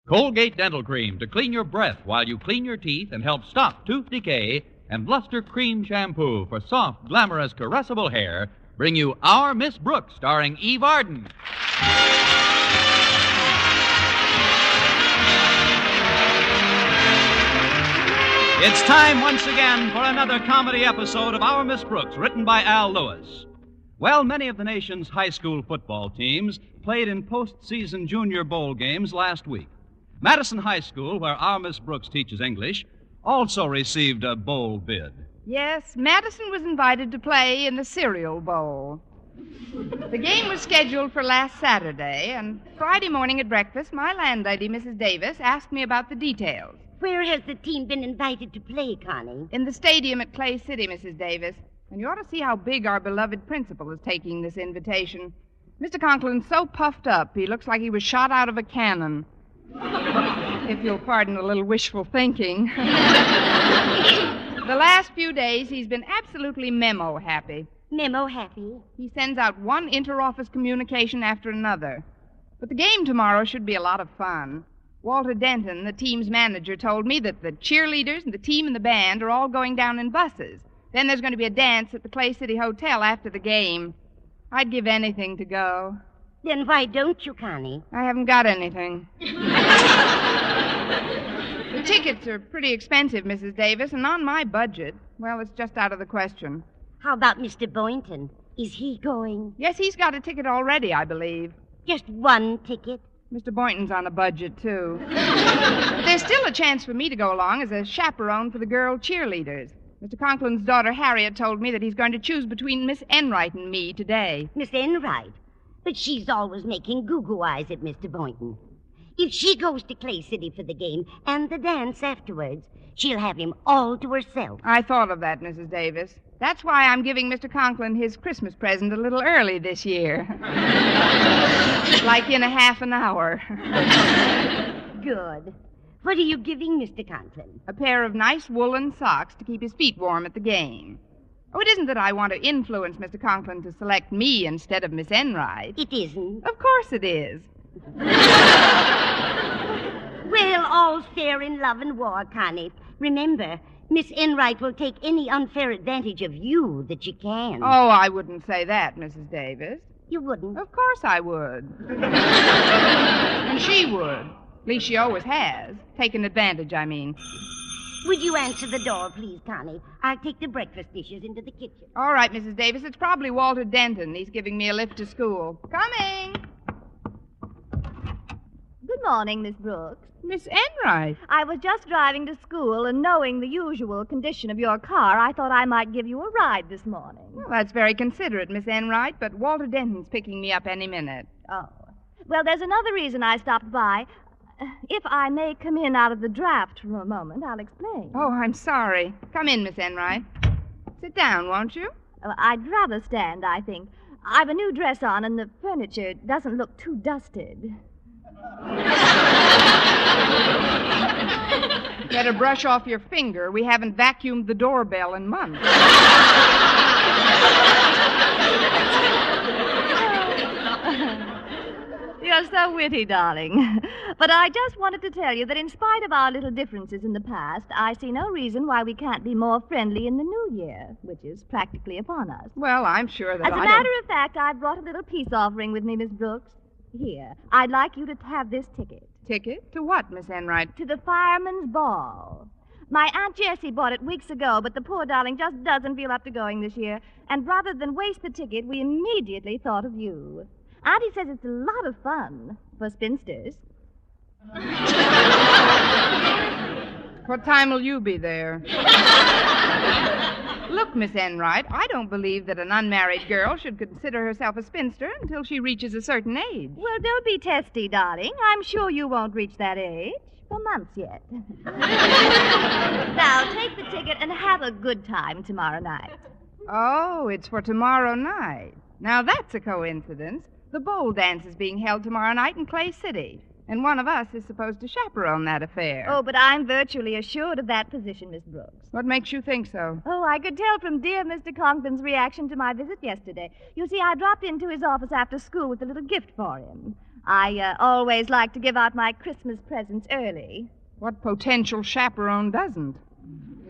Colgate Dental Cream to clean your breath while you clean your teeth and help stop tooth decay, and Luster Cream Shampoo for soft, glamorous, caressable hair bring you Our Miss Brooks, starring Eve Arden. It's time once again for another comedy episode of Our Miss Brooks, written by Al Lewis. Well, many of the nation's high school football teams played in postseason junior bowl games last week. Madison High School, where our Miss Brooks teaches English, also received a bowl bid. Yes, Madison was invited to play in the Cereal Bowl. The game was scheduled for last Saturday, and Friday morning at breakfast, my landlady, Mrs. Davis, asked me about the details. Where has the team been invited to play, Connie? In the stadium at Clay City, Mrs. Davis. And you ought to see how big our beloved principal is taking this invitation. Mr. Conklin's so puffed up, he looks like he was shot out of a cannon. If you'll pardon a little wishful thinking. The last few days, he's been absolutely memo-happy. Memo-happy? He sends out one inter-office communication after another. But the game tomorrow should be a lot of fun. Walter Denton, the team's manager, told me that the cheerleaders and the team and the band are all going down in buses. Then there's going to be a dance at the Clay City Hotel after the game. I'd give anything to go. Then why don't you, Connie? I haven't got anything. The tickets are pretty expensive, Mrs. Davis, and on my budget, well, it's just out of the question. How about Mr. Boynton? Is he going? Yes, he's got a ticket already, I believe. Just one ticket? Mr. Boynton's on a budget, too. But there's still a chance for me to go along as a chaperone for the girl cheerleaders. Mr. Conklin's daughter, Harriet, told me that he's going to choose between Miss Enright and me today. Miss Enright? But she's always making goo-goo eyes at Mr. Boynton. If she goes to Clay City for the game and the dance afterwards, she'll have him all to herself. I thought of that, Mrs. Davis. That's why I'm giving Mr. Conklin his Christmas present a little early this year. Like in a half an hour. Good. What are you giving Mr. Conklin? A pair of nice woolen socks to keep his feet warm at the game. Oh, it isn't that I want to influence Mr. Conklin to select me instead of Miss Enright. It isn't. Of course it is. Well, all's fair in love and war, Connie. Remember, Miss Enright will take any unfair advantage of you that she can. Oh, I wouldn't say that, Mrs. Davis. You wouldn't? Of course I would. And she would. At least she always has. Taken advantage, I mean. Would you answer the door, please, Connie? I'll take the breakfast dishes into the kitchen. All right, Mrs. Davis. It's probably Walter Denton. He's giving me a lift to school. Coming. Good morning, Miss Brooks. Miss Enright. I was just driving to school, and knowing the usual condition of your car, I thought I might give you a ride this morning. Well, that's very considerate, Miss Enright, but Walter Denton's picking me up any minute. Oh. Well, there's another reason I stopped by. If I may come in out of the draft for a moment, I'll explain. Oh, I'm sorry. Come in, Miss Enright. Sit down, won't you? I'd rather stand, I think. I've a new dress on, and the furniture doesn't look too dusted. Better brush off your finger. We haven't vacuumed the doorbell in months. You're so witty, darling. But I just wanted to tell you that in spite of our little differences in the past, I see no reason why we can't be more friendly in the new year, which is practically upon us. Well, I'm sure that As a matter of fact, I've brought a little peace offering with me, Miss Brooks. Here, I'd like you to have this ticket. Ticket? To what, Miss Enright? To the Fireman's Ball. My Aunt Jessie bought it weeks ago, but the poor darling just doesn't feel up to going this year. And rather than waste the ticket, we immediately thought of you. Auntie says it's a lot of fun for spinsters. What time will you be there? Look, Miss Enright, I don't believe that an unmarried girl should consider herself a spinster until she reaches a certain age. Well, don't be testy, darling. I'm sure you won't reach that age for months yet. Now, take the ticket and have a good time tomorrow night. Oh, it's for tomorrow night. Now, that's a coincidence. The bowl dance is being held tomorrow night in Clay City, and one of us is supposed to chaperone that affair. Oh, but I'm virtually assured of that position, Miss Brooks. What makes you think so? Oh, I could tell from dear Mr. Conklin's reaction to my visit yesterday. You see, I dropped into his office after school with a little gift for him. I always like to give out my Christmas presents early. What potential chaperone doesn't?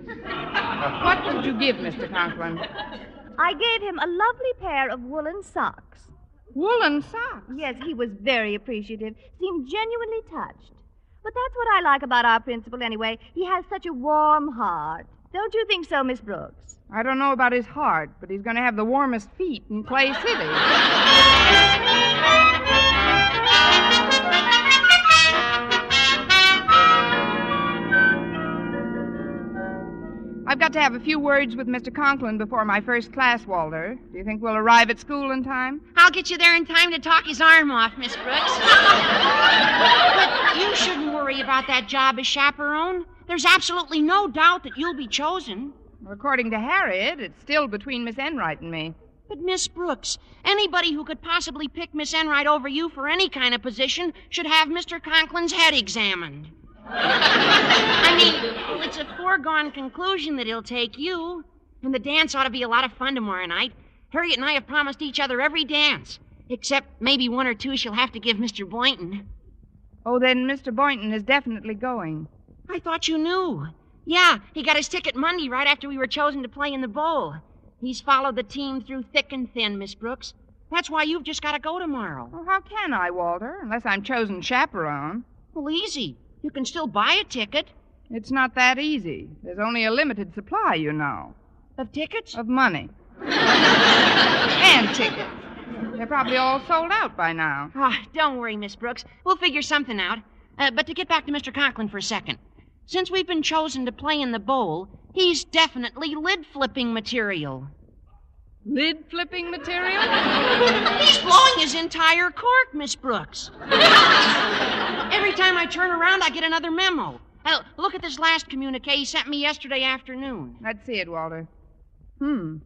What did you give Mr. Conklin? I gave him a lovely pair of woolen socks. Woolen socks? Yes, he was very appreciative, seemed genuinely touched. But that's what I like about our principal anyway. He has such a warm heart. Don't you think so, Miss Brooks? I don't know about his heart, but he's going to have the warmest feet in Clay City. I've got to have a few words with Mr. Conklin before my first class, Walter. Do you think we'll arrive at school in time? I'll get you there in time to talk his arm off, Miss Brooks. But you shouldn't worry about that job as chaperone. There's absolutely no doubt that you'll be chosen. Well, according to Harriet, it's still between Miss Enright and me. But, Miss Brooks, anybody who could possibly pick Miss Enright over you for any kind of position should have Mr. Conklin's head examined. I mean, it's a foregone conclusion that he'll take you. And the dance ought to be a lot of fun tomorrow night. Harriet and I have promised each other every dance, except maybe one or two she'll have to give Mr. Boynton. Oh, then Mr. Boynton is definitely going. I thought you knew. Yeah, he got his ticket Monday right after we were chosen to play in the bowl. He's followed the team through thick and thin, Miss Brooks. That's why you've just got to go tomorrow. Well, how can I, Walter, unless I'm chosen chaperone? Well, easy. You can still buy a ticket. It's not that easy. There's only a limited supply, you know. Of tickets? Of money. And tickets. They're probably all sold out by now. Oh, don't worry, Miss Brooks. We'll figure something out. But to get back to Mr. Conklin for a second. Since we've been chosen to play in the bowl, he's definitely lid-flipping material. Lid-flipping material? He's blowing his entire cork, Miss Brooks. Every time I turn around, I get another memo. Look at this last communique he sent me yesterday afternoon. Let's see it, Walter. From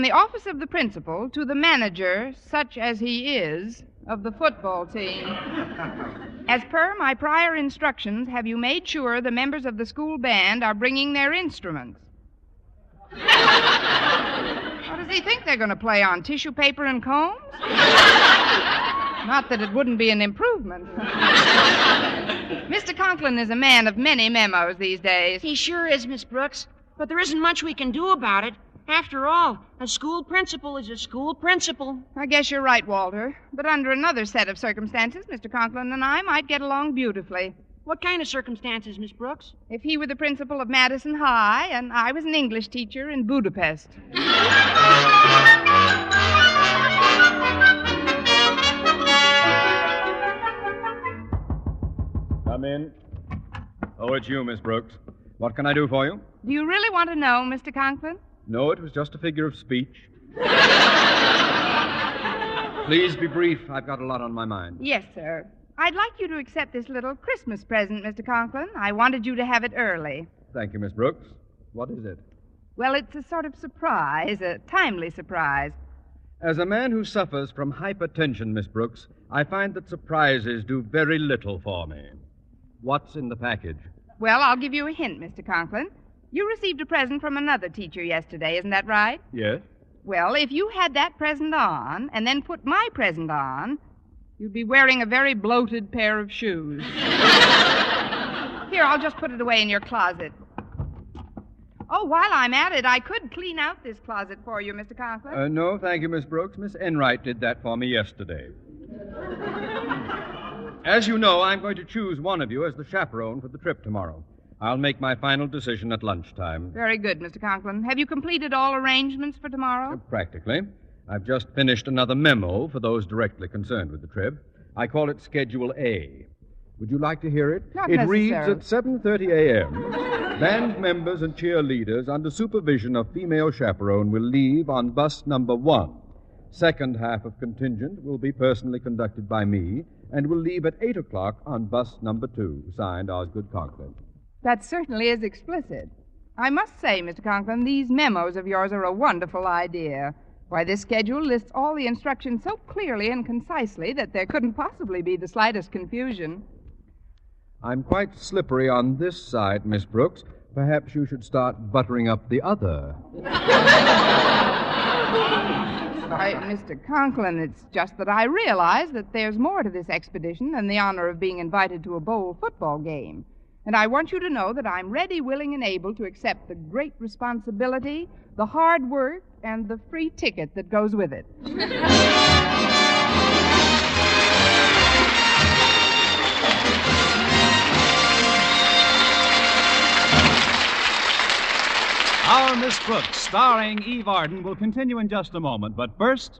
the office of the principal to the manager, such as he is, of the football team. As per my prior instructions, have you made sure the members of the school band are bringing their instruments? What does he think they're going to play on, tissue paper and combs? Not that it wouldn't be an improvement. Mr. Conklin is a man of many memos these days. He sure is, Miss Brooks. But there isn't much we can do about it. After all, a school principal is a school principal. I guess you're right, Walter. But under another set of circumstances, Mr. Conklin and I might get along beautifully. What kind of circumstances, Miss Brooks? If he were the principal of Madison High and I was an English teacher in Budapest. Come in. Oh, it's you, Miss Brooks. What can I do for you? Do you really want to know, Mr. Conklin? No, it was just a figure of speech. Please be brief. I've got a lot on my mind. Yes, sir. I'd like you to accept this little Christmas present, Mr. Conklin. I wanted you to have it early. Thank you, Miss Brooks. What is it? Well, it's a sort of surprise, a timely surprise. As a man who suffers from hypertension, Miss Brooks, I find that surprises do very little for me. What's in the package? Well, I'll give you a hint, Mr. Conklin. You received a present from another teacher yesterday, isn't that right? Yes. Well, if you had that present on and then put my present on, you'd be wearing a very bloated pair of shoes. Here, I'll just put it away in your closet. Oh, while I'm at it, I could clean out this closet for you, Mr. Conklin. No, thank you, Miss Brooks. Miss Enright did that for me yesterday. As you know, I'm going to choose one of you as the chaperone for the trip tomorrow. I'll make my final decision at lunchtime. Very good, Mr. Conklin. Have you completed all arrangements for tomorrow? Practically. I've just finished another memo for those directly concerned with the trip. I call it Schedule A. Would you like to hear it? Not It necessarily. reads at 7:30 a.m. Band members and cheerleaders under supervision of female chaperone will leave on bus number 1. Second half of contingent will be personally conducted by me and will leave at 8 o'clock on bus number 2. Signed, Osgood Conklin. That certainly is explicit. I must say, Mr. Conklin, these memos of yours are a wonderful idea. Why, this schedule lists all the instructions so clearly and concisely that there couldn't possibly be the slightest confusion. I'm quite slippery on this side, Miss Brooks. Perhaps you should start buttering up the other. Why, Mr. Conklin, it's just that I realize that there's more to this expedition than the honor of being invited to a bowl football game. And I want you to know that I'm ready, willing, and able to accept the great responsibility, the hard work, and the free ticket that goes with it. Our Miss Brooks, starring Eve Arden, will continue in just a moment. But first,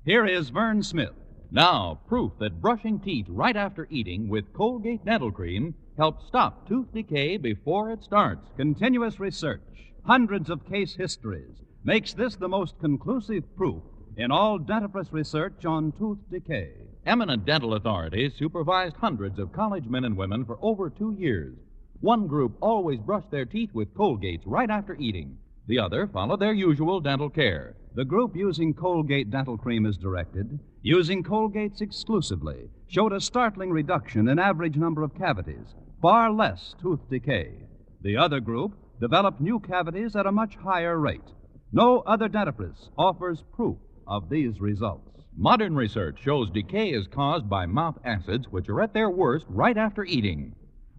here is Vern Smith. Now, proof that brushing teeth right after eating with Colgate Dental Cream helps stop tooth decay before it starts. Continuous research, hundreds of case histories, makes this the most conclusive proof in all dentifrice research on tooth decay. Eminent dental authorities supervised hundreds of college men and women for over 2 years. One group always brushed their teeth with Colgates right after eating. The other followed their usual dental care. The group using Colgate Dental Cream as directed, using Colgates exclusively, showed a startling reduction in average number of cavities, far less tooth decay. The other group developed new cavities at a much higher rate. No other dentifrice offers proof of these results. Modern research shows decay is caused by mouth acids, which are at their worst right after eating.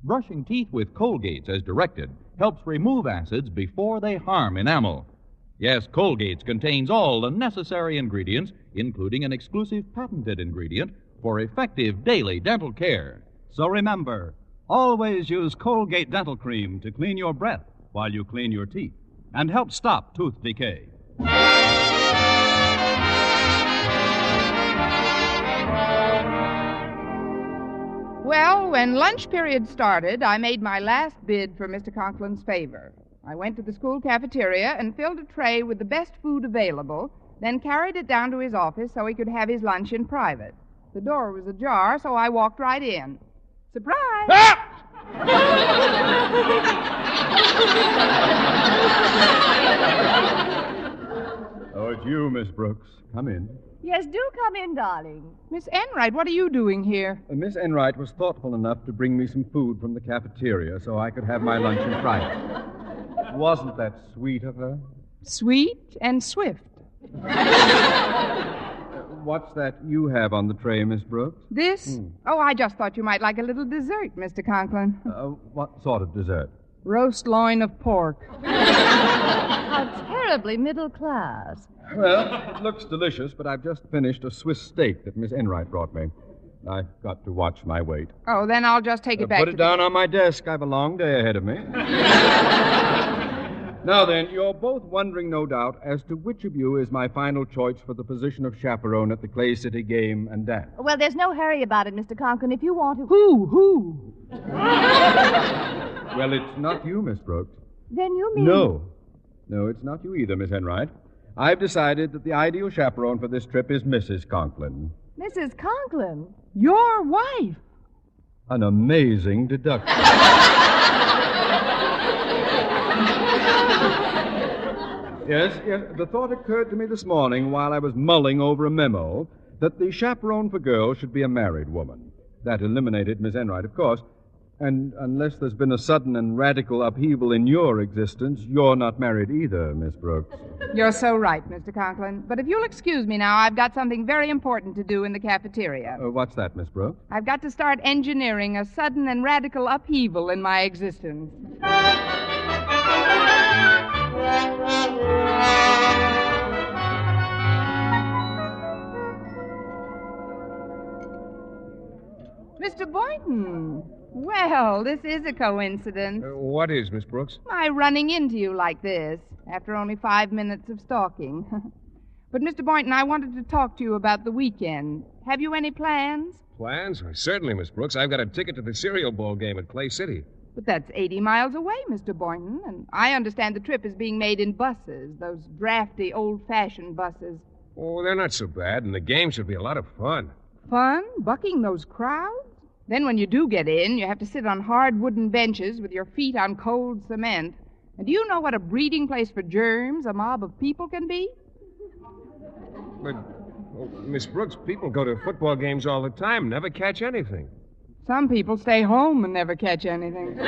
Brushing teeth with Colgates as directed helps remove acids before they harm enamel. Yes, Colgates contains all the necessary ingredients, including an exclusive patented ingredient for effective daily dental care. So remember, always use Colgate Dental Cream to clean your breath while you clean your teeth and help stop tooth decay. Well, when lunch period started, I made my last bid for Mr. Conklin's favor. I went to the school cafeteria and filled a tray with the best food available, then carried it down to his office so he could have his lunch in private. The door was ajar, so I walked right in. Surprise! Ah! Oh, it's you, Miss Brooks. Come in. Yes, do come in, darling. Miss Enright, what are you doing here? Miss Enright was thoughtful enough to bring me some food from the cafeteria so I could have my lunch in private. Wasn't that sweet of her? Sweet and swift. What's that you have on the tray, Miss Brooks? This? Oh, I just thought you might like a little dessert, Mr. Conklin. What sort of dessert? Roast loin of pork. How terribly middle class. Well, it looks delicious, but I've just finished a Swiss steak that Miss Enright brought me. I've got to watch my weight. Oh, then I'll just take it back. Put it down on my desk. I've a long day ahead of me. Now then, you're both wondering, no doubt, as to which of you is my final choice for the position of chaperone at the Clay City game and dance. Well, there's no hurry about it, Mr. Conklin. If you want to... Who? Well, it's not you, Miss Brooks. Then you mean... No, it's not you either, Miss Enright. I've decided that the ideal chaperone for this trip is Mrs. Conklin. Mrs. Conklin? Your wife? An amazing deduction. Yes, the thought occurred to me this morning while I was mulling over a memo that the chaperone for girls should be a married woman. That eliminated Miss Enright, of course. And unless there's been a sudden and radical upheaval in your existence, you're not married either, Miss Brooks. You're so right, Mr. Conklin. But if you'll excuse me now, I've got something very important to do in the cafeteria. What's that, Miss Brooks? I've got to start engineering a sudden and radical upheaval in my existence. Mr. Boynton. Well, this is a coincidence. What is, Miss Brooks? My running into you like this, after only 5 minutes of stalking. But, Mr. Boynton, I wanted to talk to you about the weekend. Have you any plans? Plans? Certainly, Miss Brooks. I've got a ticket to the cereal bowl game at Clay City. But that's 80 miles away, Mr. Boynton, and I understand the trip is being made in buses, those drafty, old-fashioned buses. Oh, they're not so bad, and the game should be a lot of fun. Fun? Bucking those crowds? Then when you do get in, you have to sit on hard wooden benches with your feet on cold cement. And do you know what a breeding place for germs a mob of people can be? But, Miss Brooks, people go to football games all the time, never catch anything. Some people stay home and never catch anything.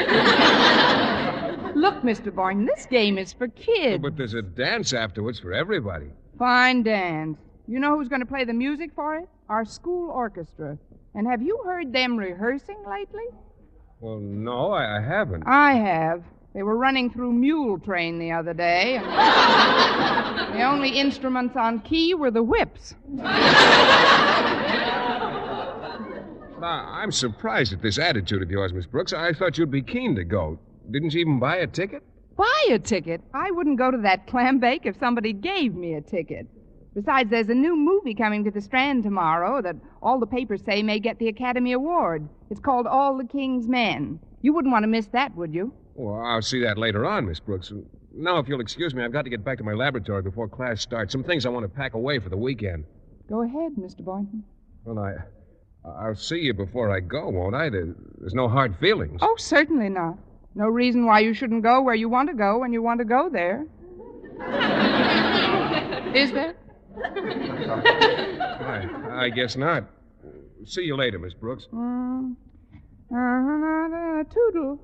Look, Mr. Boynton, this game is for kids. But there's a dance afterwards for everybody. Fine dance. You know who's going to play the music for it? Our school orchestra. And have you heard them rehearsing lately? Well, no, I haven't. I have. They were running through Mule Train the other day, and the only instruments on key were the whips. I'm surprised at this attitude of yours, Miss Brooks. I thought you'd be keen to go. Didn't you even buy a ticket? Buy a ticket? I wouldn't go to that clam bake if somebody gave me a ticket. Besides, there's a new movie coming to the Strand tomorrow that all the papers say may get the Academy Award. It's called All the King's Men. You wouldn't want to miss that, would you? Well, I'll see that later on, Miss Brooks. Now, if you'll excuse me, I've got to get back to my laboratory before class starts. Some things I want to pack away for the weekend. Go ahead, Mr. Boynton. Well, I'll see you before I go, won't I? There's no hard feelings. Oh, certainly not. No reason why you shouldn't go where you want to go when you want to go there. Is there? I guess not. See you later, Miss Brooks. Toodle.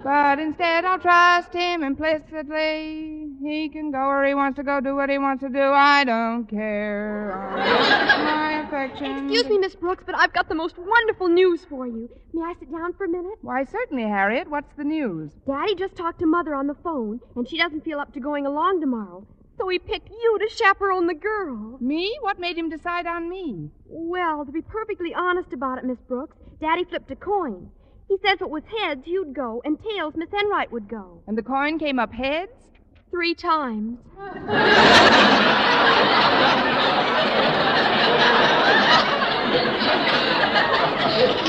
But instead I'll trust him implicitly. He can go where he wants to go, do what he wants to do. I don't care. My affection. Excuse me, Miss Brooks, but I've got the most wonderful news for you. May I sit down for a minute? Why, certainly, Harriet. What's the news? Daddy just talked to Mother on the phone, and she doesn't feel up to going along tomorrow. So he picked you to chaperone the girl. Me? What made him decide on me? Well, to be perfectly honest about it, Miss Brooks, Daddy flipped a coin. He said if it was heads, you'd go, and tails, Miss Enright would go. And the coin came up heads? 3 times.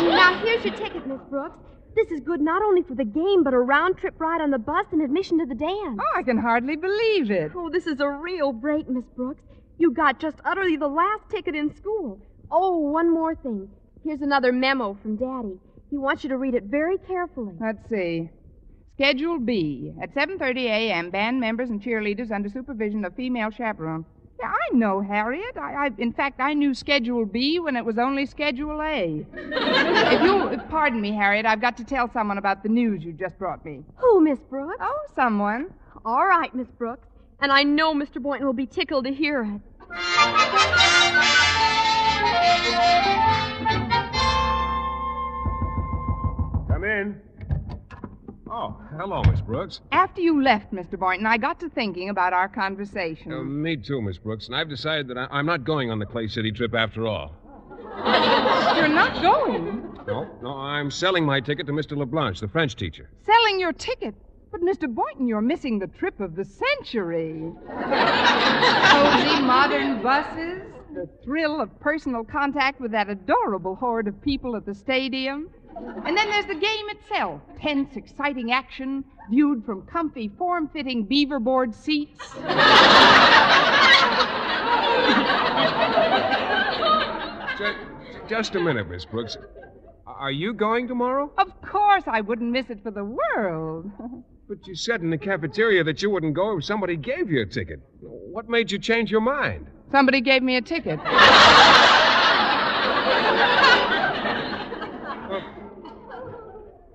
Now, here's your ticket, Miss Brooks. This is good not only for the game, but a round-trip ride on the bus and admission to the dance. Oh, I can hardly believe it. Oh, this is a real break, Miss Brooks. You got just utterly the last ticket in school. Oh, one more thing. Here's another memo from Daddy. He wants you to read it very carefully. Let's see. Schedule B. At 7:30 a.m., band members and cheerleaders under supervision of female chaperone. Yeah, I know, Harriet. In fact, I knew Schedule B when it was only Schedule A. If you'll pardon me, Harriet, I've got to tell someone about the news you just brought me. Who, Miss Brooks? Oh, someone. All right, Miss Brooks. And I know Mr. Boynton will be tickled to hear it. Come in. Oh, hello, Miss Brooks. After you left, Mr. Boynton, I got to thinking about our conversation. Me too, Miss Brooks. And i've decided that I'm not going on the Clay City trip after all. You're not going? No, I'm selling my ticket to Mr. LeBlanche, the French teacher. Selling your ticket? But, Mr. Boynton, you're missing the trip of the century. Cozy modern buses, the thrill of personal contact with that adorable horde of people at the stadium. And then there's the game itself. Tense, exciting action, viewed from comfy, form-fitting beaver-board seats. Just a minute, Miss Brooks. Are you going tomorrow? Of course, I wouldn't miss it for the world. But you said in the cafeteria that you wouldn't go if somebody gave you a ticket. What made you change your mind? Somebody gave me a ticket.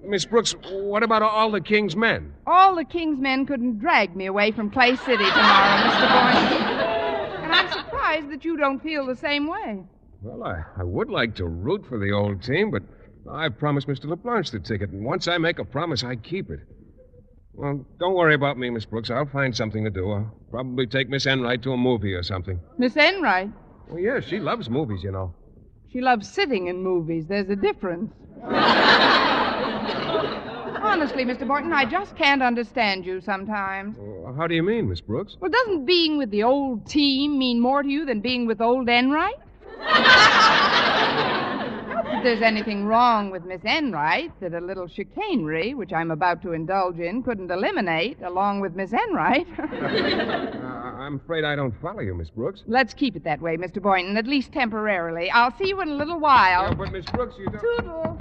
Miss Brooks, what about all the King's men? All the King's men couldn't drag me away from Clay City tomorrow, Mr. Boynton. And I'm surprised that you don't feel the same way. Well, I would like to root for the old team, but I've promised Mr. LeBlanche the ticket, and once I make a promise, I keep it. Well, don't worry about me, Miss Brooks. I'll find something to do. I'll probably take Miss Enright to a movie or something. Miss Enright? Well, yeah, she loves movies, you know. She loves sitting in movies. There's a difference. Honestly, Mr. Boynton, I just can't understand you sometimes. How do you mean, Miss Brooks? Well, doesn't being with the old team mean more to you than being with old Enright? Not that there's anything wrong with Miss Enright that a little chicanery, which I'm about to indulge in, couldn't eliminate, along with Miss Enright. I'm afraid I don't follow you, Miss Brooks. Let's keep it that way, Mr. Boynton, at least temporarily. I'll see you in a little while. Yeah, but Miss Brooks, you don't... Toodle.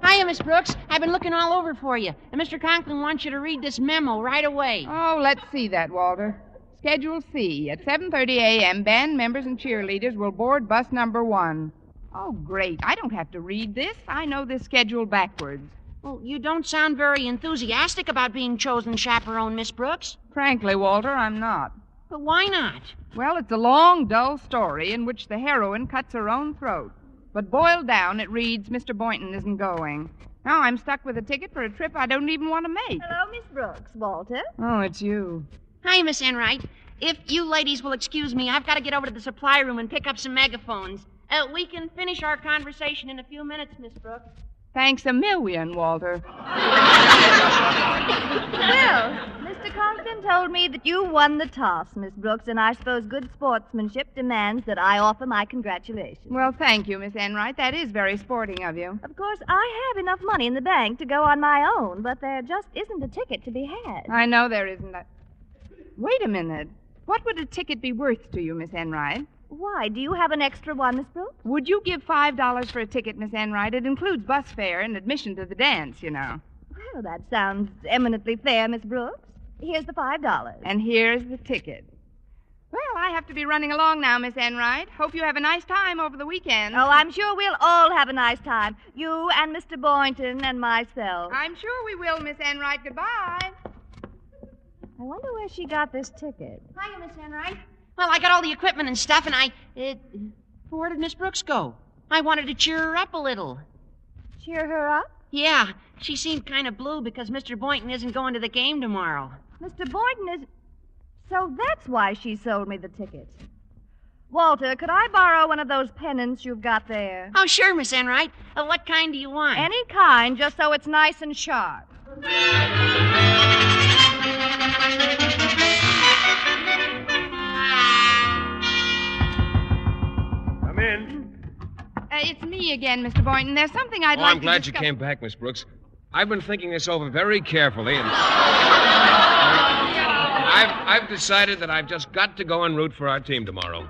Hiya, Miss Brooks. I've been looking all over for you. And Mr. Conklin wants you to read this memo right away. Oh, let's see that, Walter. Schedule C. At 7:30 a.m., band members and cheerleaders will board bus number 1. Oh, great. I don't have to read this. I know this schedule backwards. Well, you don't sound very enthusiastic about being chosen chaperone, Miss Brooks. Frankly, Walter, I'm not. But why not? Well, it's a long, dull story in which the heroine cuts her own throat. But boiled down, it reads, Mr. Boynton isn't going. Now I'm stuck with a ticket for a trip I don't even want to make. Hello, Miss Brooks. Walter? Oh, it's you. Hi, Miss Enright. If you ladies will excuse me, I've got to get over to the supply room and pick up some megaphones. We can finish our conversation in a few minutes, Miss Brooks. Thanks a million, Walter. Well, Mr. Conklin told me that you won the toss, Miss Brooks, and I suppose good sportsmanship demands that I offer my congratulations. Well, thank you, Miss Enright. That is very sporting of you. Of course, I have enough money in the bank to go on my own, but there just isn't a ticket to be had. I know there isn't a... Wait a minute. What would a ticket be worth to you, Miss Enright? Why, do you have an extra one, Miss Brooks? Would you give $5 for a ticket, Miss Enright? It includes bus fare and admission to the dance, you know. Well, that sounds eminently fair, Miss Brooks. Here's the $5. And here's the ticket. Well, I have to be running along now, Miss Enright. Hope you have a nice time over the weekend. Oh, I'm sure we'll all have a nice time. You and Mr. Boynton and myself. I'm sure we will, Miss Enright. Goodbye. I wonder where she got this ticket. Hiya, Miss Enright. Well, I got all the equipment and stuff, and where did Miss Brooks go? I wanted to cheer her up a little. Cheer her up? Yeah, she seemed kind of blue because Mr. Boynton isn't going to the game tomorrow. Mr. Boynton is... So that's why she sold me the ticket. Walter, could I borrow one of those pennants you've got there? Oh, sure, Miss Enright. What kind do you want? Any kind, just so it's nice and sharp. Come in. It's me again, Mr. Boynton. There's something I'd like to I'm glad you discuss- came back, Miss Brooks. I've been thinking this over very carefully, and I've decided that I've just got to go and root for our team tomorrow.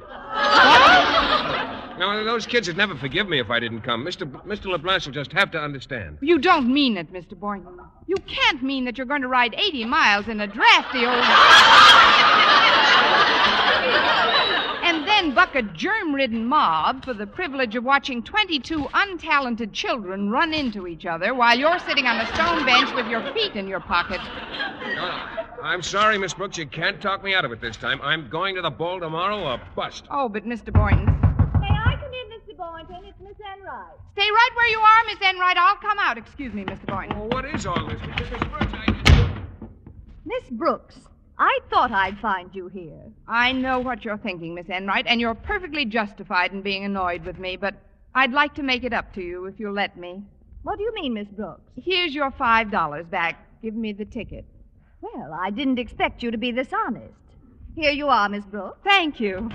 Now, those kids would never forgive me if I didn't come. Mr. LeBlanc will just have to understand. You don't mean it, Mr. Boynton. You can't mean that you're going to ride 80 miles in a drafty old... and then buck a germ-ridden mob for the privilege of watching 22 untalented children run into each other while you're sitting on a stone bench with your feet in your pocket. I'm sorry, Miss Brooks. You can't talk me out of it this time. I'm going to the ball tomorrow or bust. Oh, but Mr. Boynton... May I come in, Mr. Boynton? It's Miss Enright. Stay right where you are, Miss Enright. I'll come out. Excuse me, Mr. Boynton. Oh, what is all this? Miss Brooks, Miss Brooks, I thought I'd find you here. I know what you're thinking, Miss Enright, and you're perfectly justified in being annoyed with me, but I'd like to make it up to you if you'll let me. What do you mean, Miss Brooks? Here's your $5 back. Give me the ticket. Well, I didn't expect you to be this honest. Here you are, Miss Brooks. Thank you.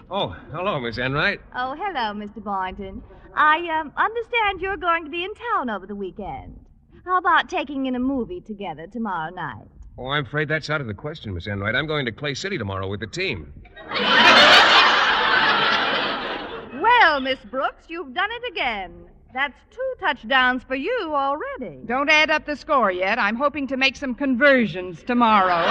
Oh, hello, Miss Enright. Oh, hello, Mr. Boynton. I understand you're going to be in town over the weekend. How about taking in a movie together tomorrow night? Oh, I'm afraid that's out of the question, Miss Enright. I'm going to Clay City tomorrow with the team. Well, Miss Brooks, you've done it again. That's 2 touchdowns for you already. Don't add up the score yet. I'm hoping to make some conversions tomorrow.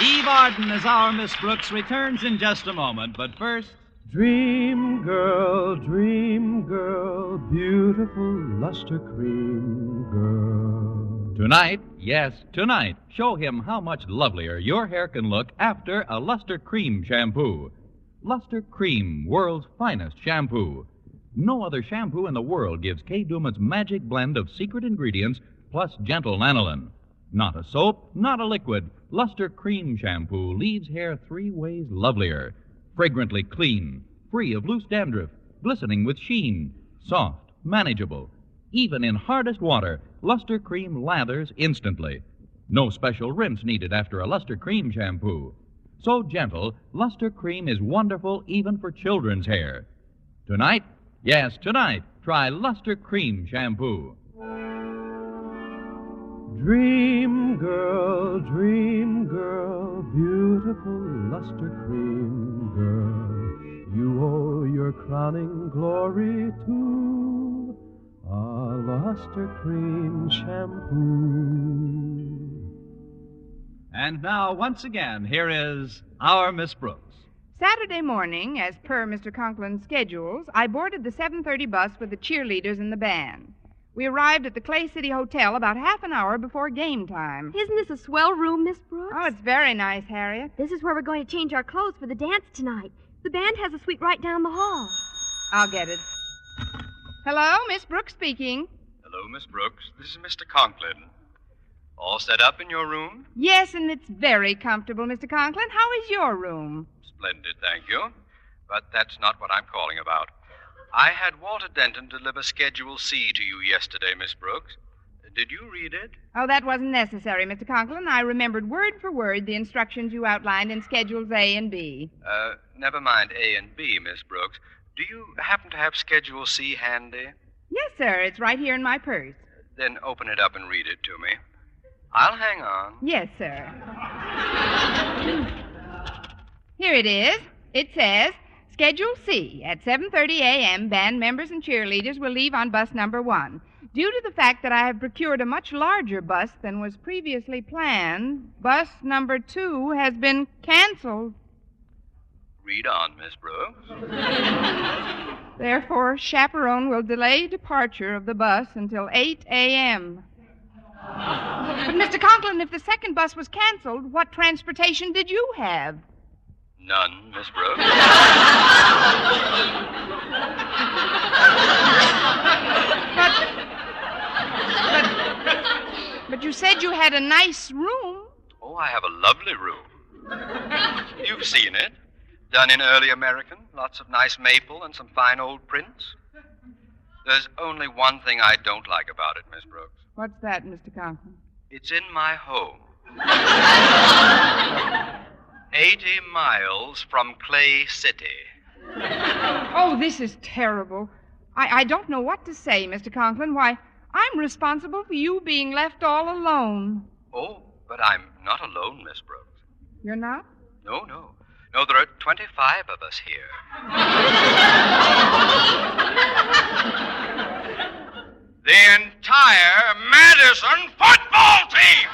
Eve Arden as our Miss Brooks returns in just a moment, but first... Dream girl, beautiful luster cream girl. Tonight, yes, tonight, show him how much lovelier your hair can look after a Luster Cream shampoo. Luster Cream, world's finest shampoo. No other shampoo in the world gives Kay Duma's magic blend of secret ingredients plus gentle lanolin. Not a soap, not a liquid. Luster Cream shampoo leaves hair 3 ways lovelier. Fragrantly clean, free of loose dandruff, glistening with sheen, soft, manageable. Even in hardest water, Luster Cream lathers instantly. No special rinse needed after a Luster Cream shampoo. So gentle, Luster Cream is wonderful even for children's hair. Tonight, yes, tonight, try Luster Cream shampoo. Dream girl, beautiful luster cream girl. You owe your her crowning glory too, a luster cream shampoo. And now, once again, here is our Miss Brooks. Saturday morning, as per Mr. Conklin's schedules, I boarded the 7:30 bus with the cheerleaders and the band. We arrived at the Clay City Hotel about half an hour before game time. Isn't this a swell room, Miss Brooks? Oh, it's very nice, Harriet. This is where we're going to change our clothes for the dance tonight. The band has a suite right down the hall. I'll get it. Hello, Miss Brooks speaking. Hello, Miss Brooks. This is Mr. Conklin. All set up in your room? Yes, and it's very comfortable, Mr. Conklin. How is your room? Splendid, thank you. But that's not what I'm calling about. I had Walter Denton deliver Schedule C to you yesterday, Miss Brooks. Did you read it? Oh, that wasn't necessary, Mr. Conklin. I remembered word for word the instructions you outlined in Schedules A and B. Never mind A and B, Miss Brooks. Do you happen to have Schedule C handy? Yes, sir. It's right here in my purse. Then open it up and read it to me. I'll hang on. Yes, sir. Here it is. It says, Schedule C. At 7:30 a.m., band members and cheerleaders will leave on bus number 1. Due to the fact that I have procured a much larger bus than was previously planned, bus number 2 has been canceled. Read on, Miss Brooks. Therefore, chaperone will delay departure of the bus until 8 a.m. But, Mr. Conklin, if the second bus was canceled, what transportation did you have? None, Miss Brooks. But you said you had a nice room. Oh, I have a lovely room. You've seen it. Done in early American. Lots of nice maple and some fine old prints. There's only one thing I don't like about it, Miss Brooks. What's that, Mr. Conklin? It's in my home. 80 miles from Clay City. Oh, this is terrible. I don't know what to say, Mr. Conklin. Why, I'm responsible for you being left all alone. Oh, but I'm not alone, Miss Brooks. You're not? No. No, there are 25 of us here. The entire Madison football team!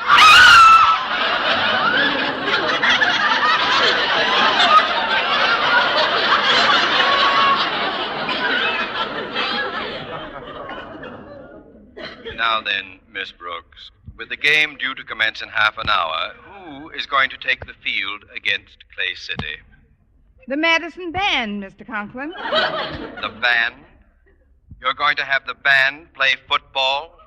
Now then, Miss Brooks, with the game due to commence in half an hour, who is going to take the field against Clay City? The Madison Band, Mr. Conklin. The band? You're going to have the band play football?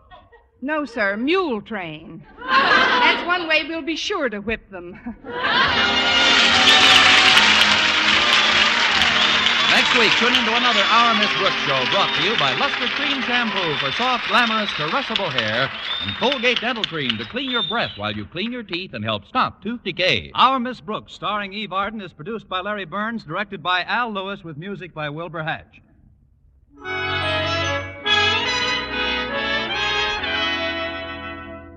No, sir, mule train. That's one way we'll be sure to whip them. Next week, tune into another Our Miss Brooks show brought to you by Luster Cream Shampoo for soft, glamorous, caressable hair and Colgate Dental Cream to clean your breath while you clean your teeth and help stop tooth decay. Our Miss Brooks, starring Eve Arden, is produced by Larry Burns, directed by Al Lewis, with music by Wilbur Hatch.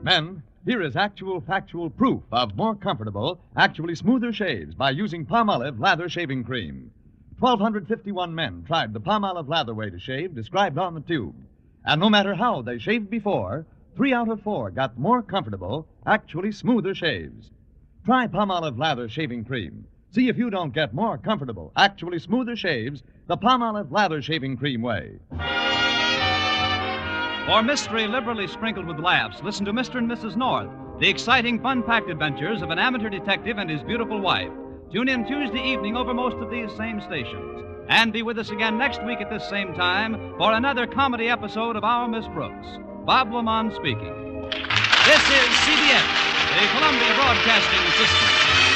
Men, here is actual factual proof of more comfortable, actually smoother shaves by using Palmolive Lather Shaving Cream. 1,251 men tried the Palmolive Lather way to shave described on the tube. And no matter how they shaved before, 3 out of 4 got more comfortable, actually smoother shaves. Try Palmolive Lather Shaving Cream. See if you don't get more comfortable, actually smoother shaves the Palmolive Lather Shaving Cream way. For mystery liberally sprinkled with laughs, listen to Mr. and Mrs. North, the exciting, fun-packed adventures of an amateur detective and his beautiful wife. Tune in Tuesday evening over most of these same stations. And be with us again next week at this same time for another comedy episode of Our Miss Brooks. Bob Lamont speaking. This is CBS, the Columbia Broadcasting System.